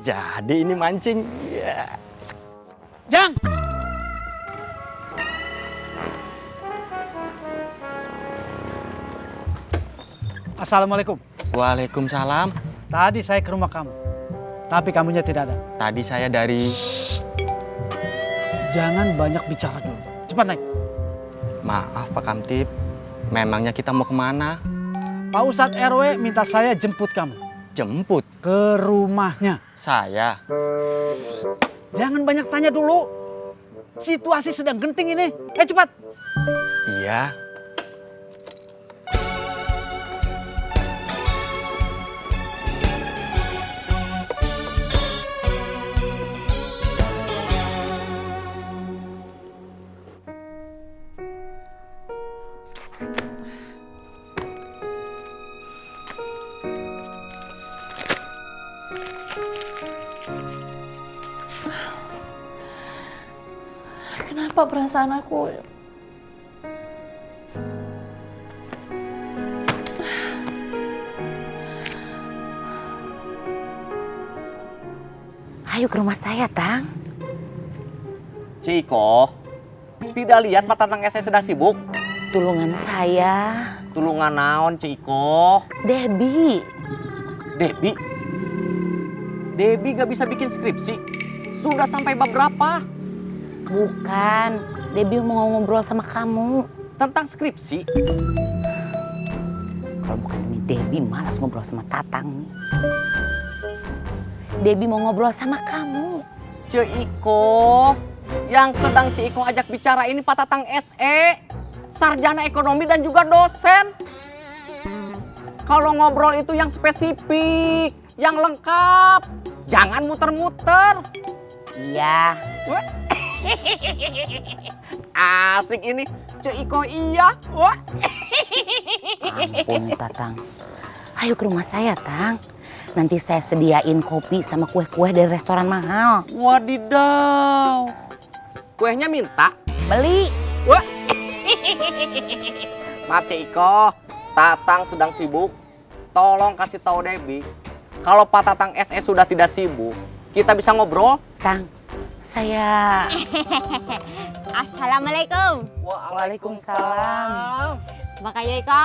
Jadi ini mancing. Ya. Jang! Assalamualaikum. Waalaikumsalam. Tadi saya ke rumah kamu, tapi kamunya tidak ada. Tadi saya dari... Jangan banyak bicara dulu. Cepat naik. Maaf Pak Kamtib, memangnya kita mau kemana? Pak Ustadz RW minta saya jemput kamu Jemput ke rumahnya. saya. Jangan banyak tanya dulu. Situasi sedang genting ini. Cepat. Iya. Kenapa perasaan aku... Ayo ke rumah saya, Tang. Ciko, tidak lihat Pak Tatang SS sedang sibuk? Tulungan saya. Tulungan naon, Ciko? Debbie. Debbie? Debbie gak bisa bikin skripsi. Sudah sampai bab berapa? Bukan. Debbie mau ngobrol sama kamu. Tentang skripsi? Kalau bukan demi Debbie, malas ngobrol sama Tatang nih. Debbie mau ngobrol sama kamu. Ciko, yang sedang Ciko ajak bicara ini Pak Tatang SE. Sarjana ekonomi dan juga dosen. Kalau ngobrol itu yang spesifik, yang lengkap. Jangan muter-muter. Iya. Wah. Asik ini, Ciko iya. Wah. Ampun, Tatang. Ayo ke rumah saya, Tang. Nanti saya sediain kopi sama kue-kue dari restoran mahal. Wadidaw. Kuehnya minta. Beli. Wah. Maaf Ciko, Tatang sedang sibuk. Tolong kasih tahu Debbie, kalau Pak Tatang SE sudah tidak sibuk, kita bisa ngobrol. Tang, saya... Assalamualaikum. Waalaikumsalam. Mbak Yoiko.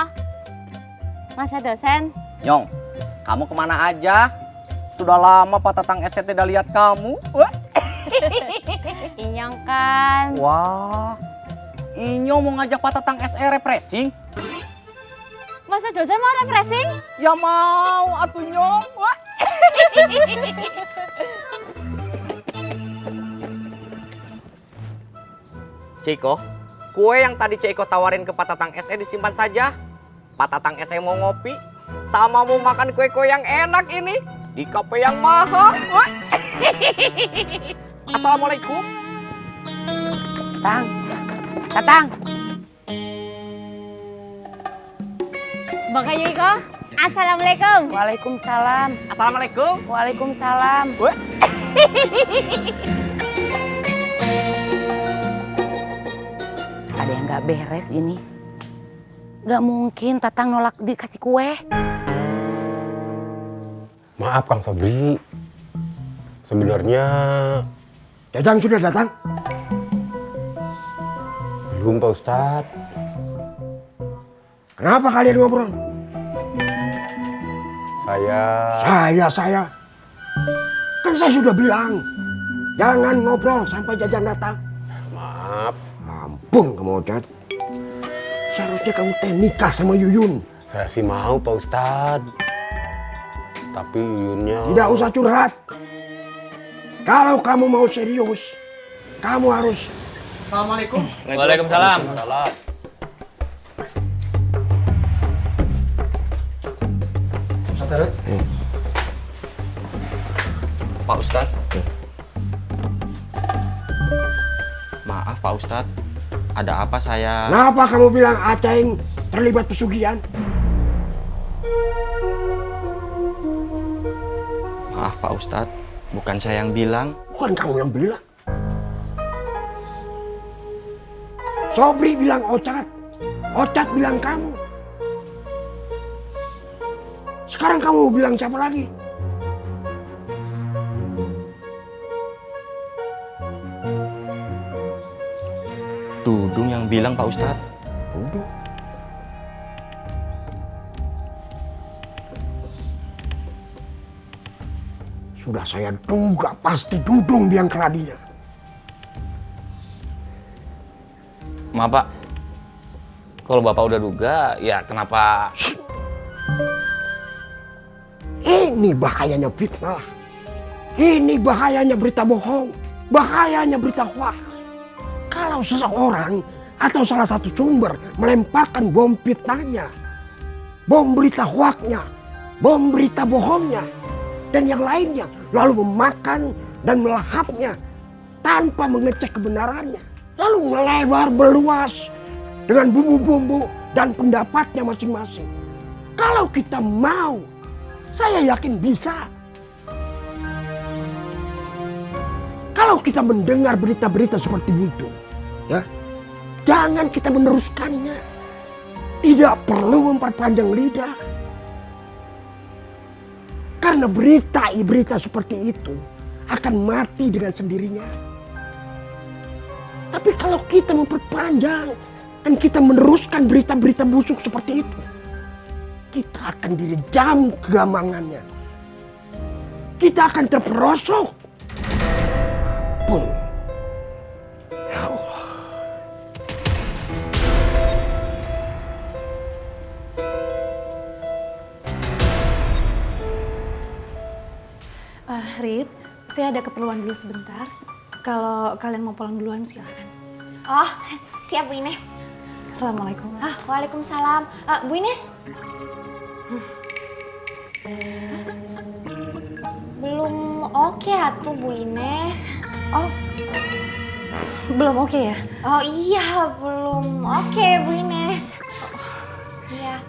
Masa dosen? Nyong, kamu kemana aja? Sudah lama Pak Tatang SE tidak lihat kamu. Wah. Inyong kan. Wah. Inyo mau ngajak Pak Tatang SE refreshing? Masa dosen mau refreshing? Ya mau atuh Nyong. Wah. Ciko, kue yang tadi Ciko tawarin ke Pak Tatang SE disimpan saja. Pak Tatang SE mau ngopi, sama mau makan kue-kue yang enak ini di kafe yang mahal. Wah. Assalamualaikum. Tang, Tatang. Mbak Yoiko. Assalamualaikum. Waalaikumsalam. Assalamualaikum. Waalaikumsalam. Wah. Ada yang gak beres ini. Gak mungkin Tatang nolak dikasih kue. Maaf Kang Sabri, sebenarnya Jajang sudah datang? belum Pak Ustadz. Kenapa kalian ngobrol? Saya... Kan saya sudah bilang, jangan ngobrol sampai Jajang datang. Maaf, Ampun kamu Ocat. Seharusnya kamu nikah sama Yuyun. saya sih mau Pak Ustadz. Tapi Yuyunnya... Tidak usah curhat. Kalau kamu mau serius, kamu harus... Assalamualaikum. Waalaikumsalam. Pak Ustadz. Maaf Pak Ustadz, ada apa saya... Kenapa kamu bilang Aceng terlibat pesugihan? Maaf Pak Ustadz, bukan saya yang bilang. Bukan kamu yang bilang. Sobri bilang Ocat. Ocat bilang kamu. Sekarang kamu bilang siapa lagi? Dudung yang bilang Pak Ustadz. Dudung. Sudah saya duga pasti Dudung biang keladinya. Maaf Pak, kalau Bapak udah duga, ya kenapa? Ini bahayanya fitnah. Ini bahayanya berita bohong. Bahayanya berita hoax. Kalau seseorang atau salah satu sumber melemparkan bom fitnahnya, bom berita hoaxnya, bom berita bohongnya, dan yang lainnya, lalu memakan dan melahapnya tanpa mengecek kebenarannya, lalu melebar berluas dengan bumbu-bumbu dan pendapatnya masing-masing. Kalau kita mau, saya yakin bisa. Kalau kita mendengar berita-berita seperti itu, ya, jangan kita meneruskannya. Tidak perlu memperpanjang lidah. Karena berita seperti itu akan mati dengan sendirinya. Tapi kalau kita memperpanjang dan kita meneruskan berita-berita busuk seperti itu, kita akan direjam kegamangannya. Kita akan terperosok. Pun. Ya Allah. Rit, saya ada keperluan dulu sebentar. Kalau kalian mau pulang duluan silakan. Oh, siap Bu Ines. Assalamualaikum. Waalaikumsalam. Bu Ines. Belum oke atuh Bu Ines. Oh, belum oke ya? Oh iya, belum oke Bu Ines. Iya,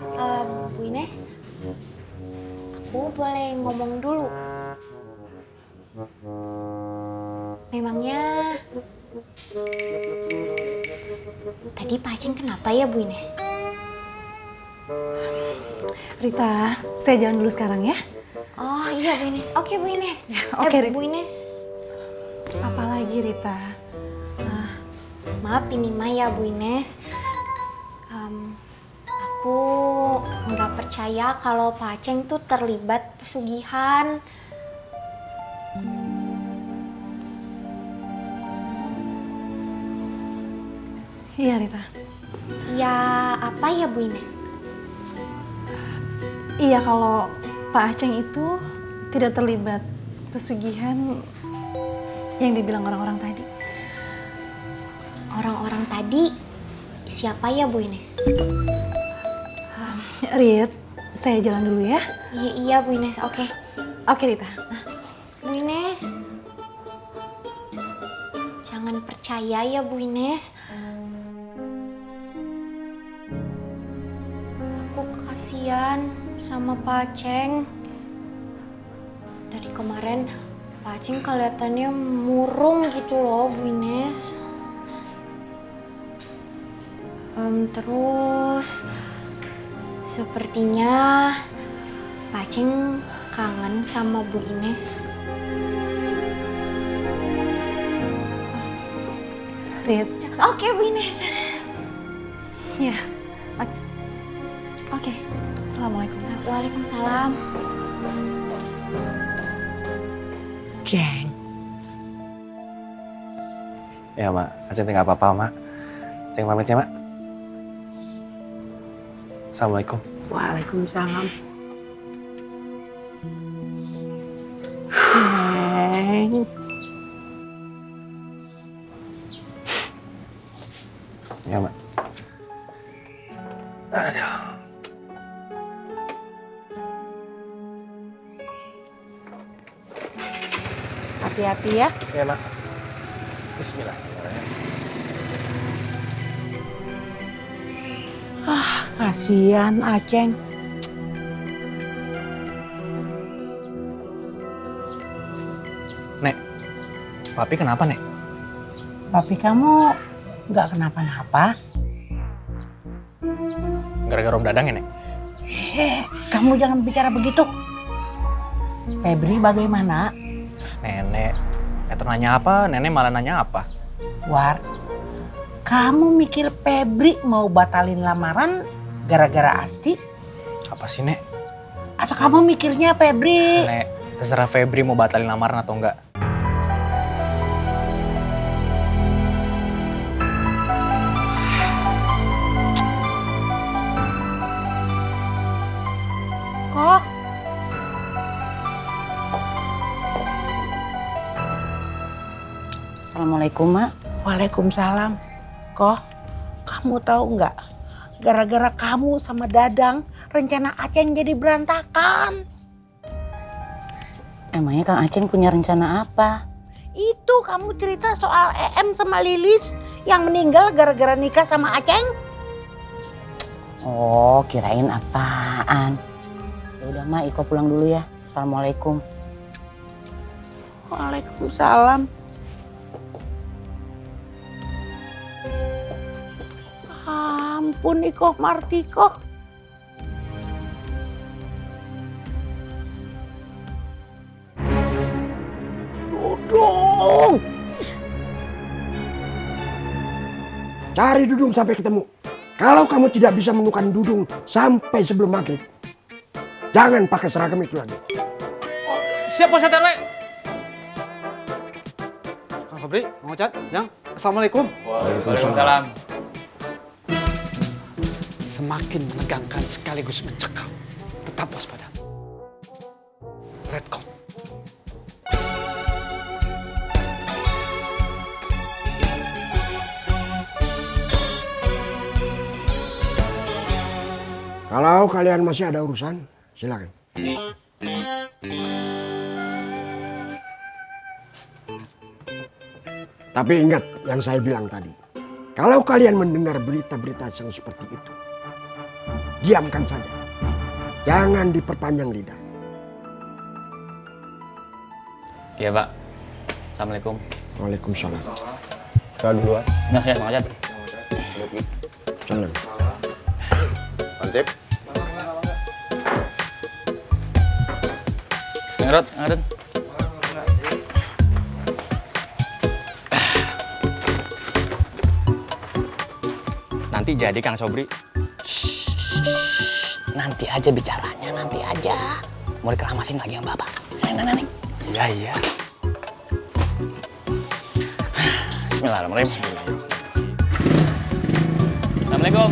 Bu Ines. Aku boleh ngomong dulu. Memangnya tadi Pak Aceng kenapa ya Bu Ines? Rita, saya jalan dulu sekarang ya. Oh iya Bu Ines, oke Bu Ines. Oke, Rit. Bu Ines. Apalagi Rita? Maaf ini Maya Bu Ines. Aku nggak percaya kalau Pak Aceng tuh terlibat pesugihan. Iya Rita. Ya apa ya Bu Ines? Iya kalau Pak Aceng itu tidak terlibat pesugihan yang dibilang orang-orang tadi. Orang-orang tadi siapa ya Bu Ines? Rit, saya jalan dulu ya. Iya Bu Ines, oke. Oke Rita. Bu Ines, jangan percaya ya Bu Ines. Aku kasihan sama Pak Aceng. Dari kemarin Pak Aceng kelihatannya murung gitu loh Bu Ines. Terus sepertinya Pak Aceng kangen sama Bu Ines. Rit. Oke Bu Ines. Ya. Oke. Assalamualaikum. Waalaikumsalam. Ceng. Ya Mak, Aceng nggak apa-apa Mak. Ceng pamit ya Mak. Assalamualaikum. Waalaikumsalam. Ceng. Ya Mak. Aduh. Hati-hati ya. Ya Mak. Bismillahirrahmanirrahim. Kasihan Aceng. Nek, Papi kenapa Nek? Papi kamu nggak kenapa-napa? Gara-gara Om Dadang ya Nek? Kamu jangan bicara begitu. Febri bagaimana? Nenek nanya apa, Nenek malah nanya apa? War, Kamu mikir Febri mau batalin lamaran gara-gara Asti? Apa sih, Nek? Atau kamu mikirnya Febri? Nek, terserah Febri mau batalin lamaran atau enggak. Kok? Assalamualaikum, Mak. Waalaikumsalam. Kok, kamu tahu nggak? Gara-gara kamu sama Dadang, rencana Aceng jadi berantakan. Emangnya Kang Aceng punya rencana apa? Itu kamu cerita soal EM sama Lilis yang meninggal gara-gara nikah sama Aceng. Oh, kirain apaan? Ya udah, Mak, Iko pulang dulu ya. Assalamualaikum. Waalaikumsalam. Ampun Iko Martiko. Dudung! Cari Dudung sampai ketemu. Kalau kamu tidak bisa menemukan Dudung sampai sebelum maghrib, jangan pakai seragam itu lagi. Siap Pak Ustadz RW. Kang Febri, Mang Ocat, Jang. Assalamualaikum. Waalaikumsalam. Semakin menegangkan sekaligus mencekam. Tetap waspada. Redcon. Kalau kalian masih ada urusan, silakan. Tapi ingat yang saya bilang tadi. Kalau kalian mendengar berita-berita yang seperti itu, diamkan saja. Jangan diperpanjang lidah. Iya, Pak. Assalamualaikum. Waalaikumsalam. Saya duluan. Nah, ya, Mang Ocat. Salam. Ansip. Ngerot, ngaden. Nanti jadi Kang Sobri. Nanti aja bicaranya, nanti aja. Mau dikeramasin lagi sama Bapak. Neng. Iya, iya. Bismillahirrahmanirrahim. Assalamualaikum.